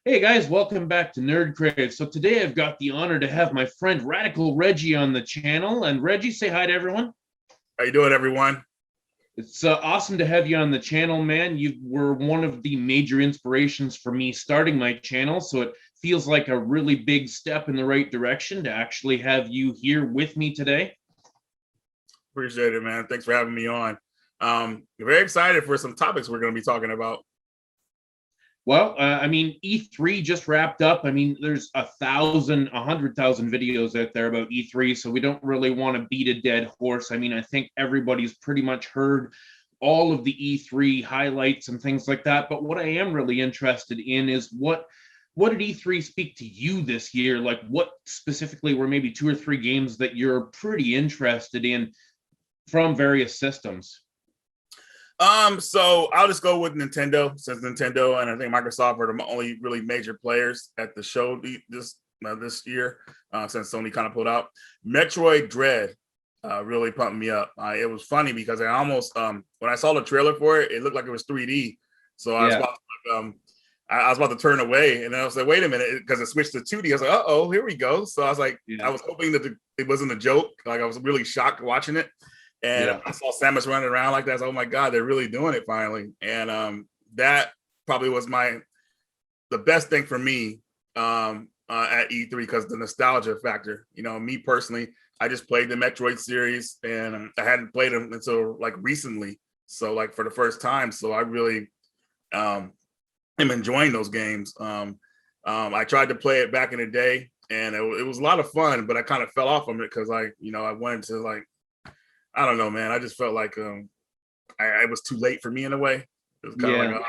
Hey guys, welcome back to NerdCrave. So today I've got the honor to have my friend Radical Reggie on the channel. And Reggie, say hi to everyone. How you doing, everyone? It's awesome to have you on the channel, man. You were one of the major inspirations for me starting my channel, so it feels like a really big step in the right direction to actually have you here with me today. Appreciate it, man. Thanks for having me on. Very excited for some topics we're going to be talking about. Well, E3 just wrapped up. There's 100,000 videos out there about E3, so we don't really want to beat a dead horse. I think everybody's pretty much heard all of the E3 highlights and things like that. But what I am really interested in is what did E3 speak to you this year? Like, what specifically were maybe 2 or 3 games that you're pretty interested in from various systems? So I'll just go with Nintendo, since Nintendo and I think Microsoft are the only really major players at the show this year, since Sony kind of pulled out. Metroid Dread really pumped me up. It was funny because I almost when I saw the trailer for it, it looked like it was 3D. So I was about to, I was about to turn away, and then I was like, wait a minute, because it switched to 2D. I was like, uh-oh, here we go. So I was like, I was hoping that it wasn't a joke. Like, I was really shocked watching it. And I saw Samus running around like that. I was like, oh my God, they're really doing it finally. And that probably was the best thing for me at E3, because the nostalgia factor. You know, me personally, I just played the Metroid series, and I hadn't played them until like recently. So like for the first time. So I really am enjoying those games. I tried to play it back in the day, and it was a lot of fun, but I kind of fell off from it because I wanted to I don't know, man. I just felt like I was too late for me in a way. It was kind of I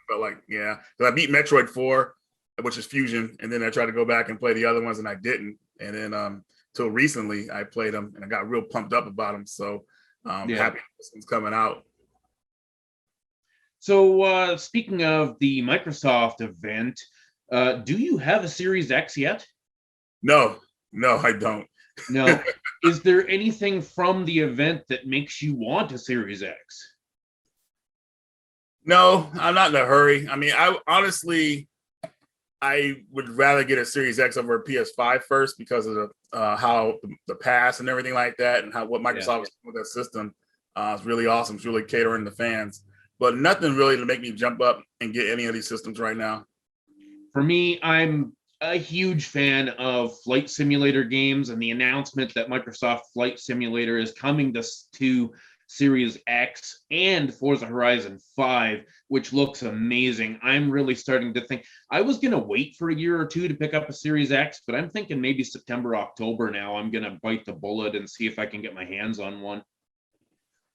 felt like, because I beat Metroid 4, which is Fusion, and then I tried to go back and play the other ones, and I didn't. And then till recently, I played them, and I got real pumped up about them. So happy this one's coming out. So speaking of the Microsoft event, do you have a Series X yet? No, I don't. No. Is there anything from the event that makes you want a Series X? No, I'm not in a hurry. I honestly, I would rather get a Series X over a PS5 first, because of how the pass and everything like that, and what Microsoft is doing with that system. It's really awesome. It's really catering to fans, but nothing really to make me jump up and get any of these systems right now. For me, I'm a huge fan of flight simulator games, and the announcement that Microsoft Flight Simulator is coming to Series X and Forza Horizon 5, which looks amazing. I'm really starting to think I was going to wait for a year or two to pick up a Series X, but I'm thinking maybe September, October now. I'm going to bite the bullet and see if I can get my hands on one.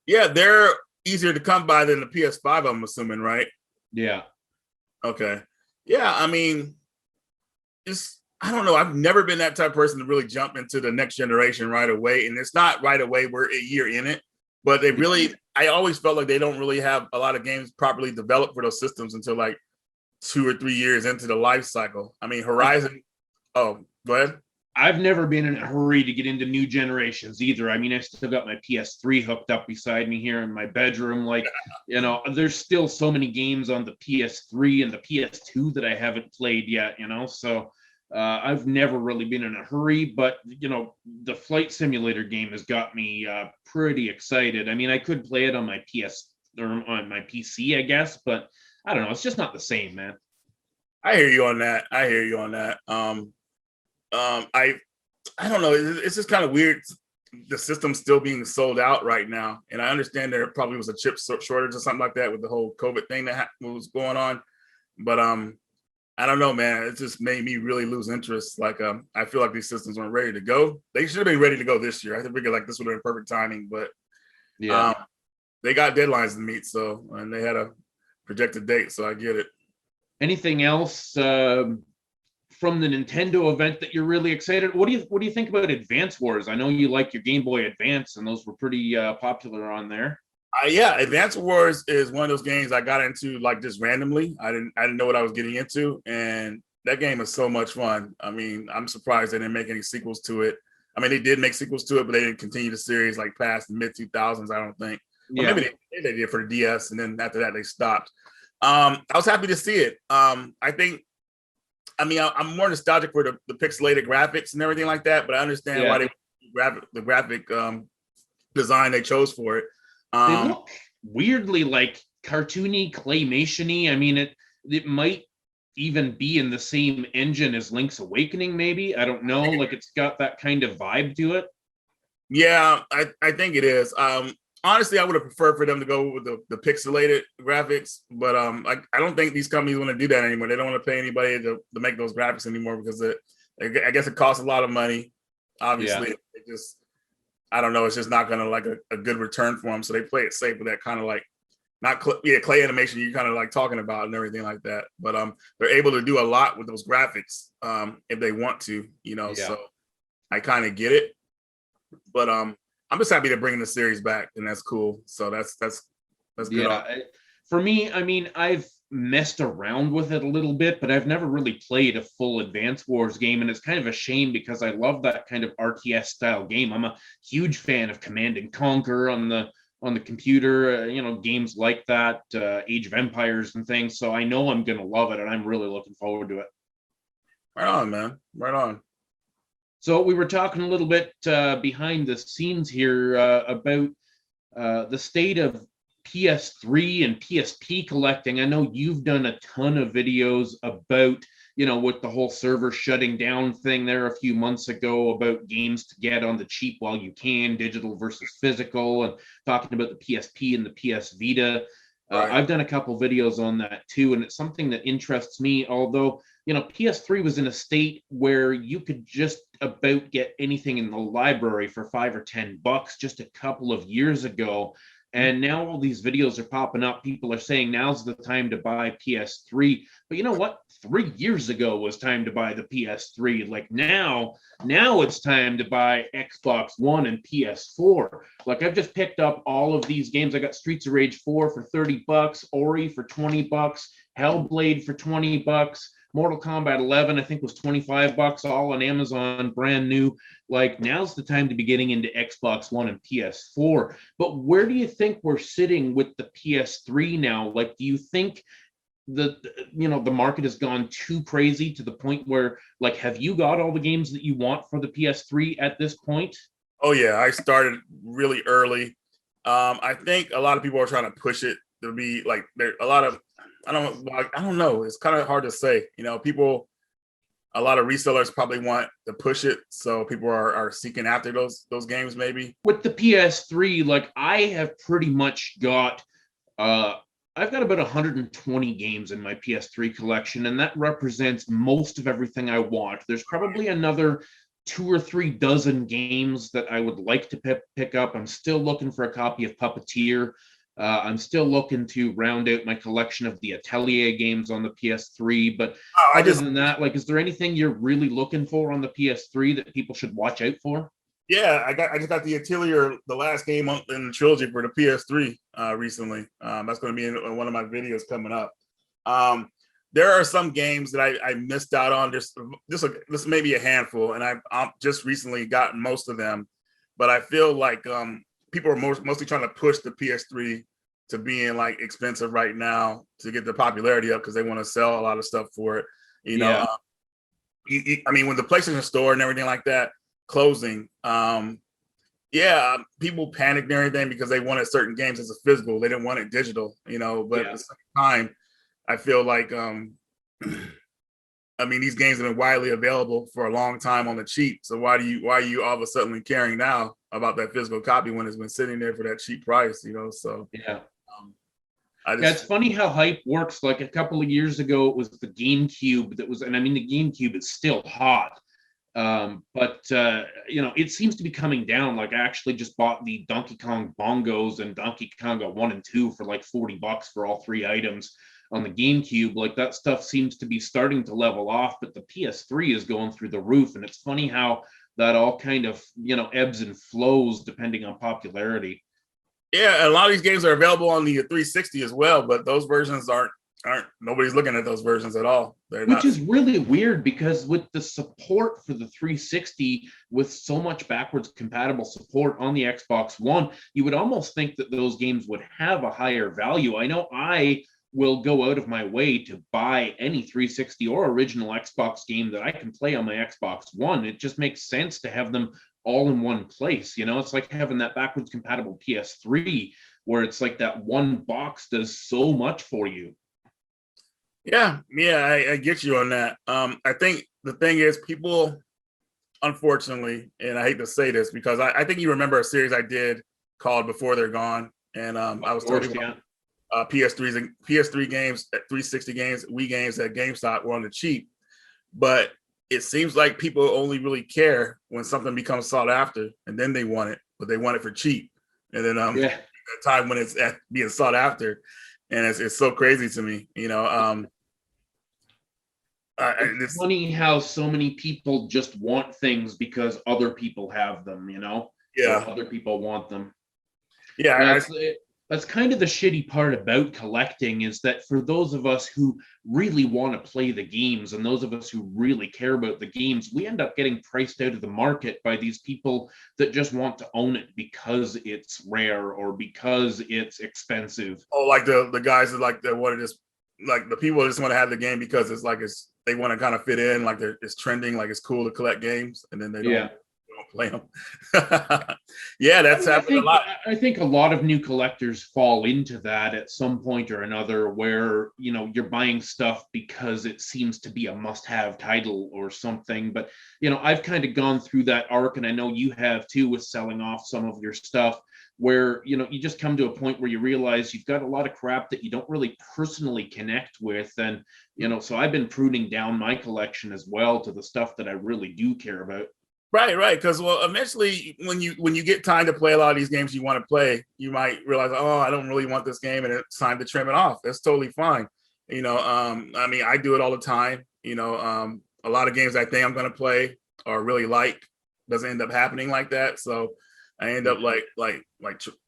Yeah, they're easier to come by than the PS5, I'm assuming, right? Yeah. Okay. Yeah, I don't know. I've never been that type of person to really jump into the next generation right away. And it's not right away. We're a year in it, but I always felt like they don't really have a lot of games properly developed for those systems until like 2 or 3 years into the life cycle. Horizon. Oh, go ahead. I've never been in a hurry to get into new generations either. I still got my PS3 hooked up beside me here in my bedroom. There's still so many games on the PS3 and the PS2 that I haven't played yet, so I've never really been in a hurry. But, the flight simulator game has got me pretty excited. I could play it on my PS or on my PC, I guess, but I don't know. It's just not the same, man. I hear you on that. I don't know. It's just kind of weird. The system's still being sold out right now, and I understand there probably was a chip shortage or something like that with the whole COVID thing that was going on. But I don't know, man. It just made me really lose interest. I feel like these systems weren't ready to go. They should have been ready to go this year. I figured like this would have been perfect timing, but they got deadlines to meet, and they had a projected date, so I get it. Anything else from the Nintendo event that you're really excited? What do you think about Advance Wars? I know you like your Game Boy Advance, and those were pretty popular on there. Advance Wars is one of those games I got into like just randomly. I didn't know what I was getting into, and that game is so much fun. I'm surprised they didn't make any sequels to it. They did make sequels to it, but they didn't continue the series like past the mid 2000s. I don't think. Or maybe they did for the DS, and then after that they stopped. I was happy to see it. I think I mean, I'm more nostalgic for the pixelated graphics and everything like that, but I understand why the graphic design they chose for it. They look weirdly like cartoony, claymation-y. I mean, it might even be in the same engine as Link's Awakening, maybe. I don't know. Like, it's got that kind of vibe to it. Yeah, I think it is. Honestly, I would have preferred for them to go with the pixelated graphics, but I don't think these companies want to do that anymore. They don't want to pay anybody to make those graphics anymore because I guess it costs a lot of money. Obviously, it just, I don't know. It's just not going to like a good return for them. So they play it safe with that kind of like, not clay animation you're kind of like talking about and everything like that. But they're able to do a lot with those graphics if they want to, you know. So I kind of get it. But I'm just happy they're bringing the series back, and that's cool. So that's good. Yeah, for me, I mean, I've messed around with it a little bit, but I've never really played a full Advance Wars game, and it's kind of a shame because I love that kind of RTS style game. I'm a huge fan of Command and Conquer on the computer, games like that, Age of Empires and things. So I know I'm gonna love it, and I'm really looking forward to it. Right on, man. Right on. So we were talking a little bit behind the scenes here about the state of PS3 and PSP collecting. I know you've done a ton of videos about, with the whole server shutting down thing there a few months ago, about games to get on the cheap while you can, digital versus physical, and talking about the PSP and the PS Vita. Right. I've done a couple videos on that too, and it's something that interests me, although PS3 was in a state where you could just about get anything in the library for $5 or $10 just a couple of years ago. And now all these videos are popping up. People are saying now's the time to buy PS3. But you know what? 3 years ago was time to buy the PS3. Like now it's time to buy Xbox One and PS4. Like, I've just picked up all of these games. I got Streets of Rage 4 for $30, Ori for $20, Hellblade for $20. Mortal Kombat 11, I think, was $25, all on Amazon, brand new. Like, now's the time to be getting into Xbox One and PS4. But where do you think we're sitting with the PS3 now? Like, do you think the market has gone too crazy to the point where, like, have you got all the games that you want for the PS3 at this point? Oh yeah, I started really early. I think a lot of people are trying to push it to be like, there a lot of, I don't know. It's kind of hard to say. A lot of resellers probably want to push it, so people are seeking after those games maybe. With the PS3, like, I have pretty much got, I've got about 120 games in my PS3 collection, and that represents most of everything I want. There's probably another 2 or 3 dozen games that I would like to pick up. I'm still looking for a copy of Puppeteer. I'm still looking to round out my collection of the Atelier games on the PS3. But other than that, like, is there anything you're really looking for on the PS3 that people should watch out for? Yeah, I just got the Atelier, the last game in the trilogy for the PS3 recently. That's going to be in one of my videos coming up. There are some games that I missed out on. This may be a handful, and I've just recently gotten most of them. But I feel like people are mostly trying to push the PS3 to being like expensive right now to get the popularity up because they want to sell a lot of stuff for it. I mean, when the PlayStation Store and everything like that closing, people panicked and everything because they wanted certain games as a physical. They didn't want it digital, but at the same time, I feel like, these games have been widely available for a long time on the cheap. So why are you all of a sudden caring now about that physical copy when it's been sitting there for that cheap price, So yeah. It's funny how hype works. Like, a couple of years ago, it was the GameCube that was, and I mean, the GameCube is still hot. But it seems to be coming down. Like, I actually just bought the Donkey Kong bongos and Donkey Konga 1 and 2 for like $40 for all 3 items on the GameCube. Like, that stuff seems to be starting to level off, but the PS3 is going through the roof. And it's funny how that all kind of, ebbs and flows depending on popularity. Yeah, a lot of these games are available on the 360 as well, but those versions aren't nobody's looking at those versions at all. Which is really weird, because with the support for the 360, with so much backwards compatible support on the Xbox One, you would almost think that those games would have a higher value. I know I will go out of my way to buy any 360 or original Xbox game that I can play on my Xbox One. It just makes sense to have them all in one place. You know, it's like having that backwards compatible PS3 where it's like that one box does so much for you. Yeah, I get you on that. I think the thing is, people, unfortunately, and I hate to say this because I think you remember a series I did called Before They're Gone, and I was talking about PS3 games, 360 games, Wii games at GameStop were on the cheap, but it seems like people only really care when something becomes sought after, and then they want it, but they want it for cheap, and then the time when it's being sought after, and it's so crazy to me, you know. It's funny how so many people just want things because other people have them, you know? Yeah. Or other people want them. Yeah. That's kind of the shitty part about collecting, is that for those of us who really want to play the games and those of us who really care about the games, we end up getting priced out of the market by these people that just want to own it because it's rare or because it's expensive. Oh, like the guys that like that want to just, like the people that just want to have the game because they want to kind of fit in, like it's trending, like it's cool to collect games, and then they don't play them. Yeah, that's happened a lot. I think a lot of new collectors fall into that at some point or another, where, you know, you're buying stuff because it seems to be a must-have title or something. But, you know, I've kind of gone through that arc, and I know you have too, with selling off some of your stuff, where, you know, you just come to a point where you realize you've got a lot of crap that you don't really personally connect with. And, you know, so I've been pruning down my collection as well to the stuff that I really do care about. Right. Because, well, eventually, when you get time to play a lot of these games you want to play, you might realize, oh, I don't really want this game, and it's time to trim it off. That's totally fine. You know, I mean, I do it all the time. You know, a lot of games I think I'm going to play or really like doesn't end up happening like that. So I end up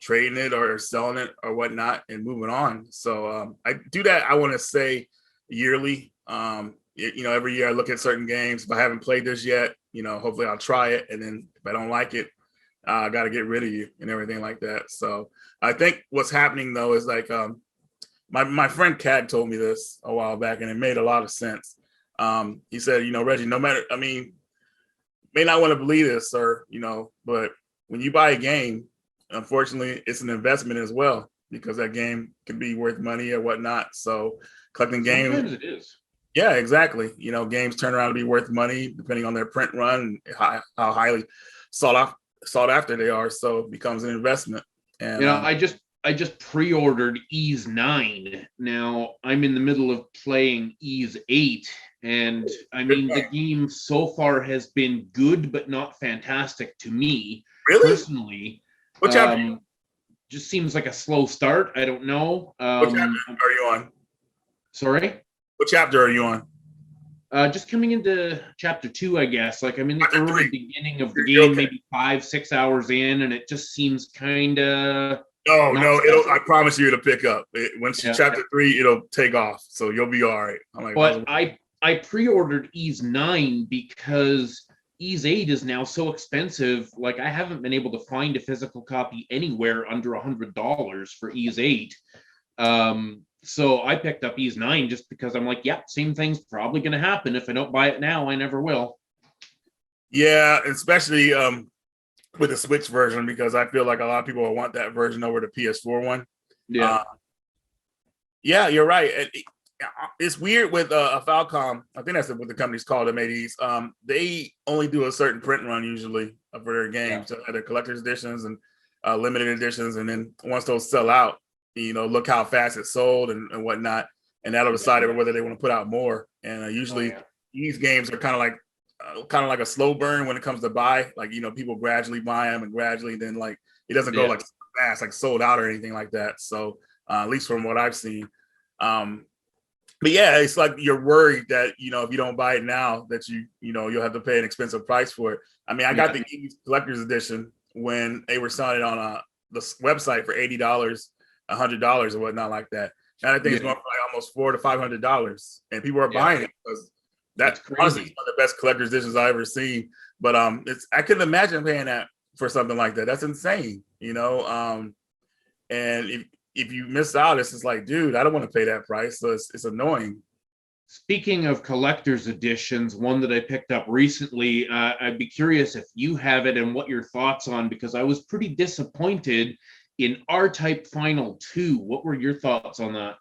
trading it or selling it or whatnot and moving on. So I do that. I want to say yearly. You know, every year I look at certain games. If I haven't played this yet, you know, hopefully I'll try it. And then if I don't like it, I got to get rid of you and everything like that. So I think what's happening, though, is like my friend Cad told me this a while back, and it made a lot of sense. He said, you know, Reggie, no matter, I mean, may not want to believe this, or, you know, but when you buy a game, unfortunately, it's an investment as well, because that game can be worth money or whatnot. So collecting games. Sometimes it is. Yeah, exactly. You know, games turn around to be worth money depending on their print run and how highly sought after they are. So it becomes an investment. And you know, I just pre-ordered Ys 9. Now I'm in the middle of playing Ys 8, and I mean, the game so far has been good but not fantastic to me. Really? Personally. What chapter? Just seems like a slow start. I don't know. What chapter are you on? Sorry? What chapter are you on? Just coming into chapter 2, I guess. Like, I'm in the early beginning of the game, okay. Maybe 5-6 hours in, and it just seems kind of. No, I promise you, it'll pick up. Once chapter 3, it'll take off, so you'll be all right. But I pre-ordered Ys 9 because Ys 8 is now so expensive. Like, I haven't been able to find a physical copy anywhere under $100 for Ys 8. So I picked up Ys 9 just because I'm like, yeah, same thing's probably going to happen. If I don't buy it now, I never will. Yeah, especially with the Switch version, because I feel like a lot of people will want that version over the PS4 one. Yeah. Yeah, you're right. It's weird with Falcom. I think that's what the company's called that made these. They only do a certain print run usually for their games, so their collector's editions and limited editions. And then once those sell out, you know, look how fast it's sold and whatnot, and that'll decide whether they want to put out more. And usually these games are kind of like a slow burn when it comes to buy. Like, you know, people gradually buy them and gradually then, like, it doesn't go like fast, like sold out or anything like that. So at least from what I've seen. But yeah, it's like you're worried that, you know, if you don't buy it now, that you know, you'll have to pay an expensive price for it. I mean, I got the collector's edition when they were selling it on the website for $80, $100 or whatnot like that. And I think it's going for like almost $400 to $500, and people are buying it because that's honestly one of the best collector's editions I've ever seen. But I couldn't imagine paying that for something like that. That's insane, you know. And if you miss out, it's just like, dude, I don't want to pay that price. So it's annoying. Speaking of collector's editions, one that I picked up recently, I'd be curious if you have it and what your thoughts on, because I was pretty disappointed in R-Type Final 2. What were your thoughts on that?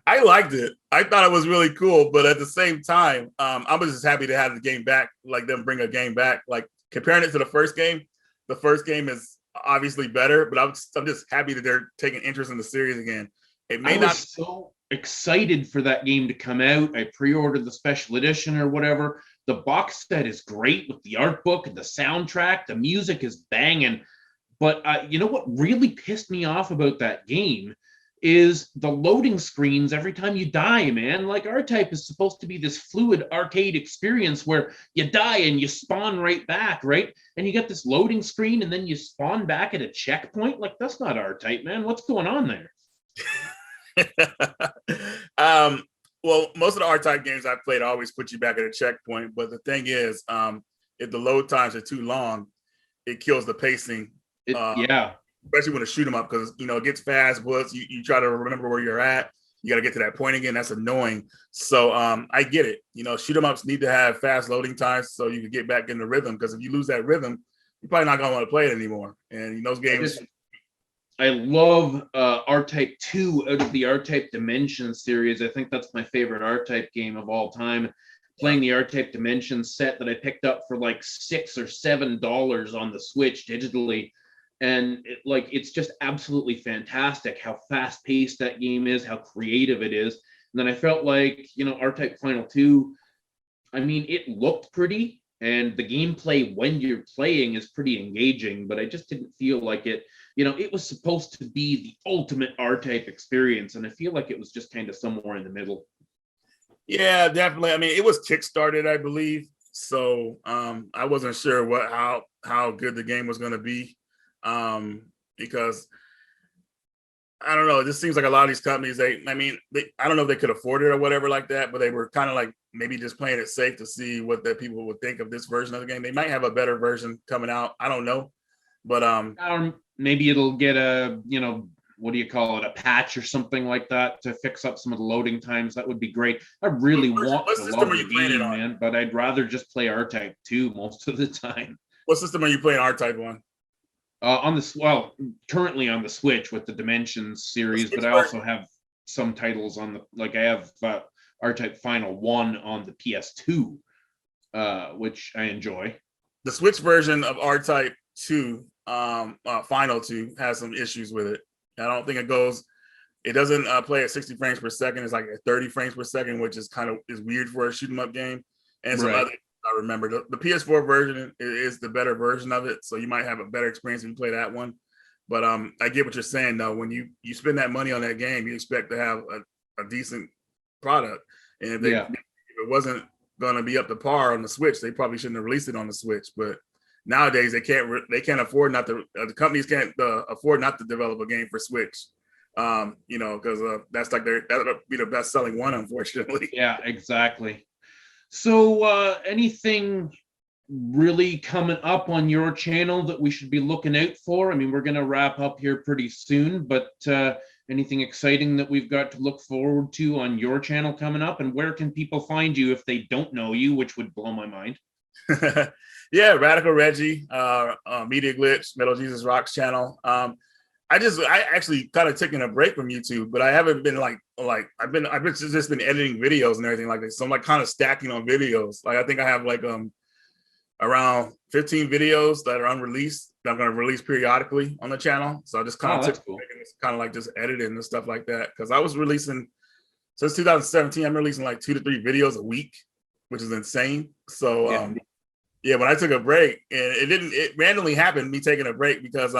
I liked it. I thought it was really cool, but at the same time, I was just happy to have the game back, like them bring a game back. Like comparing it to the first game is obviously better, but I'm just happy that they're taking interest in the series again. It may not. So excited for that game to come out. I pre-ordered the special edition or whatever. The box set is great with the art book and the soundtrack. The music is banging. But you know what really pissed me off about that game is the loading screens every time you die, man. Like R-Type is supposed to be this fluid arcade experience where you die and you spawn right back, right? And you get this loading screen and then you spawn back at a checkpoint. Like that's not R-Type, man. What's going on there? Well, most of the R-Type games I've played always put you back at a checkpoint. But the thing is, if the load times are too long, it kills the pacing. Yeah. Especially when to shoot them up, because it gets fast, but you try to remember where you're at. You got to get to that point again. That's annoying. So I get it. Shoot 'em ups need to have fast loading times so you can get back in the rhythm. Because if you lose that rhythm, you're probably not gonna want to play it anymore. And those games. I love R-Type 2 out of the R-Type Dimensions series. I think that's my favorite R-Type game of all time. Playing the R-Type Dimensions set that I picked up for like $6 or $7 on the Switch digitally. And it's just absolutely fantastic how fast-paced that game is, how creative it is. And then I felt like, R-Type Final 2, I mean, it looked pretty, and the gameplay when you're playing is pretty engaging, but I just didn't feel like it, it was supposed to be the ultimate R-Type experience, and I feel like it was just kind of somewhere in the middle. Yeah, definitely. I mean, it was kickstarted, I believe. So I wasn't sure how good the game was going to be. Because I don't know, it just seems like a lot of these companies, I don't know if they could afford it or whatever like that, but they were kind of like maybe just playing it safe to see what the people would think of this version of the game. They might have a better version coming out. I don't know, but maybe it'll get a what do you call it, a patch or something like that to fix up some of the loading times. That would be great. I really want to love the game, man, but I'd rather just play R-Type 2 most of the time. What system are you playing R-Type on? Currently on the Switch with the Dimensions series, but I also have some titles on I have R-Type Final 1 on the PS2, which I enjoy. The Switch version of R-Type 2, Final 2, has some issues with it. I don't think it doesn't play at 60 frames per second. It's like at 30 frames per second, which is weird for a shoot 'em up game. And some other, I remember the PS4 version is the better version of it, so you might have a better experience when you play that one. But I get what you're saying though. When you spend that money on that game, you expect to have a decent product, and if it wasn't going to be up to par on the Switch, they probably shouldn't have released it on the Switch. But nowadays they can't afford not to. The companies can't afford not to develop a game for Switch. Because that's that'll be the best selling one, unfortunately. Yeah, exactly. So anything really coming up on your channel that we should be looking out for? I mean, we're going to wrap up here pretty soon, but anything exciting that we've got to look forward to on your channel coming up? And where can people find you if they don't know you, which would blow my mind? Yeah, Radical Reggie, Media Glitch, Metal Jesus Rocks channel. I actually kind of taken a break from YouTube, but I haven't been I've just been editing videos and everything like this. So I'm kind of stacking on videos. I think I have around 15 videos that are unreleased that I'm going to release periodically on the channel. So I just kind of just editing and stuff like that. Cause I was releasing since 2017, I'm releasing 2 to 3 videos a week, which is insane. So when I took a break, and it randomly happened, me taking a break, because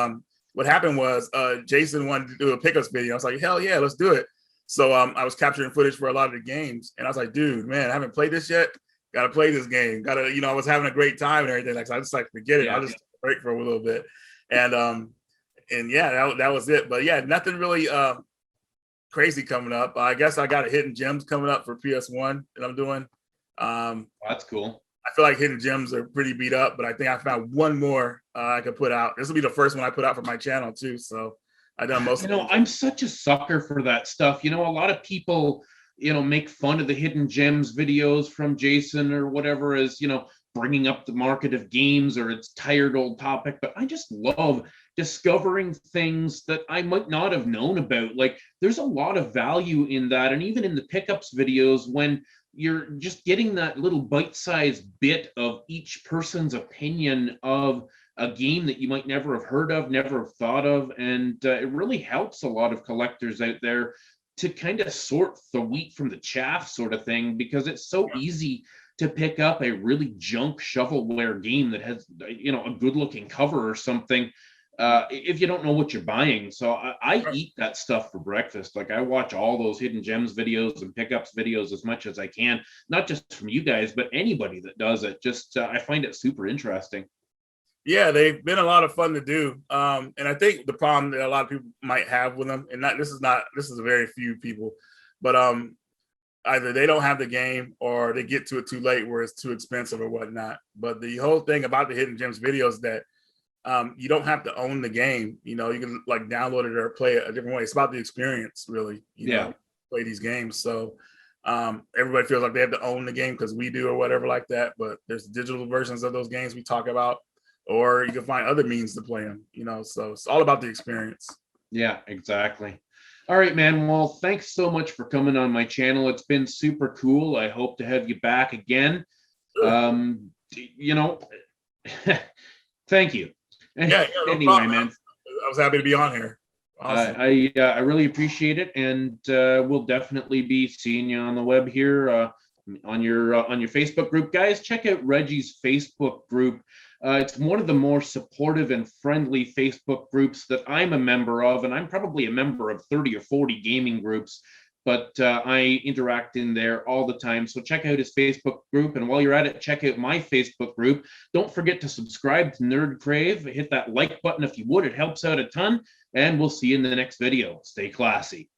what happened was Jason wanted to do a pickups video. I was like, hell yeah, let's do it. So I was capturing footage for a lot of the games, and I was like, dude, man, I haven't played this yet. Got to play this game. Got to, I was having a great time and everything. So I just forget it. I'll just take a break for a little bit. And that was it. But yeah, nothing really crazy coming up. I guess I got a Hidden Gems coming up for PS1 that I'm doing. That's cool. I feel like Hidden Gems are pretty beat up, but I think I found one more I could put out. This will be the first one I put out for my channel too. So I've done most You of know, them. I'm such a sucker for that stuff. You know, a lot of people, make fun of the hidden gems videos from Jason or whatever as, bringing up the market of games or it's tired old topic. But I just love discovering things that I might not have known about. Like, there's a lot of value in that. And even in the pickups videos, when you're just getting that little bite-sized bit of each person's opinion of a game that you might never have heard of, never have thought of. And it really helps a lot of collectors out there to kind of sort the wheat from the chaff sort of thing, because it's so easy to pick up a really junk shovelware game that has, a good looking cover or something. If you don't know what you're buying. So I eat that stuff for breakfast. Like, I watch all those hidden gems videos and pickups videos as much as I can, not just from you guys, but anybody that does it. Just, I find it super interesting. Yeah, they've been a lot of fun to do. And I think the problem that a lot of people might have with them, and this is a very few people, but either they don't have the game or they get to it too late where it's too expensive or whatnot. But the whole thing about the hidden gems videos that you don't have to own the game. You can like download it or play it a different way. It's about the experience, really. Play these games. So everybody feels like they have to own the game because we do or whatever like that. But there's digital versions of those games we talk about, or you can find other means to play them. So it's all about the experience. Yeah, exactly. All right, man. Well, thanks so much for coming on my channel. It's been super cool. I hope to have you back again. Sure. Thank you. Yeah, no Anyway, problem, man. I was happy to be on here. Awesome. I really appreciate it, and we'll definitely be seeing you on the web here on your Facebook group, guys. Check out Reggie's Facebook group. It's one of the more supportive and friendly Facebook groups that I'm a member of, and I'm probably a member of 30 or 40 gaming groups, but I interact in there all the time. So check out his Facebook group, and while you're at it, check out my Facebook group. Don't forget to subscribe to NerdCrave. Hit that like button if you would. It helps out a ton, and we'll see you in the next video. Stay classy.